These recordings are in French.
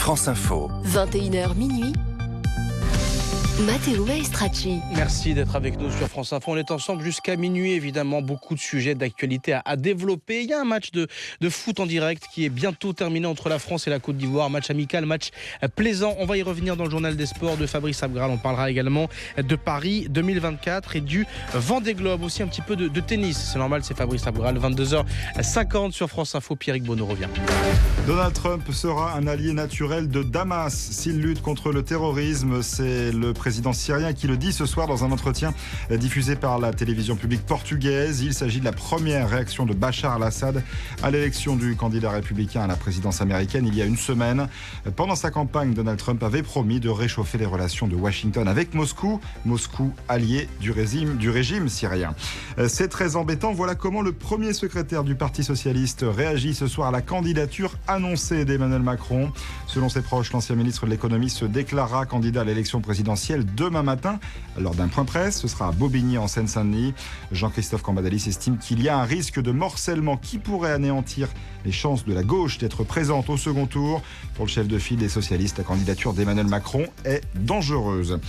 France Info. 21h minuit. Matteo Maestracci. Merci d'être avec nous sur France Info. On est ensemble jusqu'à minuit, évidemment. Beaucoup de sujets d'actualité à développer. Il y a un match de foot en direct qui est bientôt terminé entre la France et la Côte d'Ivoire. Match amical, match plaisant. On va y revenir dans le journal des sports de Fabrice Abgral. On parlera également de Paris 2024 et du Vendée Globe. Aussi un petit peu de tennis. C'est normal, c'est Fabrice Abgral. 22h50 sur France Info. Pierrick Bonneau revient. Donald Trump sera un allié naturel de Damas s'il lutte contre le terrorisme. C'est le président syrien qui le dit ce soir dans un entretien diffusé par la télévision publique portugaise. Il s'agit de la première réaction de Bachar al-Assad à l'élection du candidat républicain à la présidence américaine il y a une semaine. Pendant sa campagne, Donald Trump avait promis de réchauffer les relations de Washington avec Moscou, allié du régime syrien. C'est très embêtant. Voilà comment le premier secrétaire du Parti socialiste réagit ce soir à la candidature annoncée d'Emmanuel Macron. Selon ses proches, l'ancien ministre de l'économie se déclarera candidat à l'élection présidentielle demain matin lors d'un point presse. Ce sera à Bobigny en Seine-Saint-Denis. Jean-Christophe Cambadélis estime qu'il y a un risque de morcellement qui pourrait anéantir les chances de la gauche d'être présente au second tour. Pour le chef de file des socialistes, la candidature d'Emmanuel Macron est dangereuse.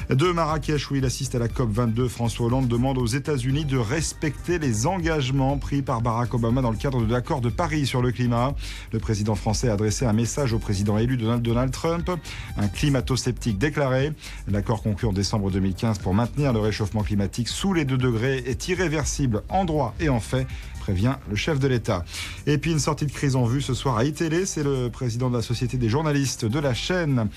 De Marrakech, où il assiste à la COP22, François Hollande demande aux États-Unis de respecter les engagements pris par Barack Obama dans le cadre de l'accord de Paris sur le climat. Le président français a adressé un message au président élu Donald Trump, un climato-sceptique déclaré. L'accord conclu en décembre 2015 pour maintenir le réchauffement climatique sous les 2 degrés est irréversible en droit et en fait, prévient le chef de l'État. Et puis une sortie de crise en vue ce soir à iTélé. C'est le président de la Société des journalistes de la chaîne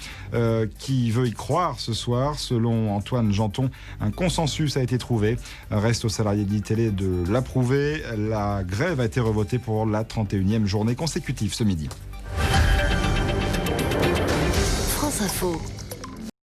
qui veut y croire ce soir. Selon Antoine Janton, un consensus a été trouvé. Reste aux salariés d'ITélé de l'approuver. La grève a été revotée pour la 31e journée consécutive ce midi. France Info.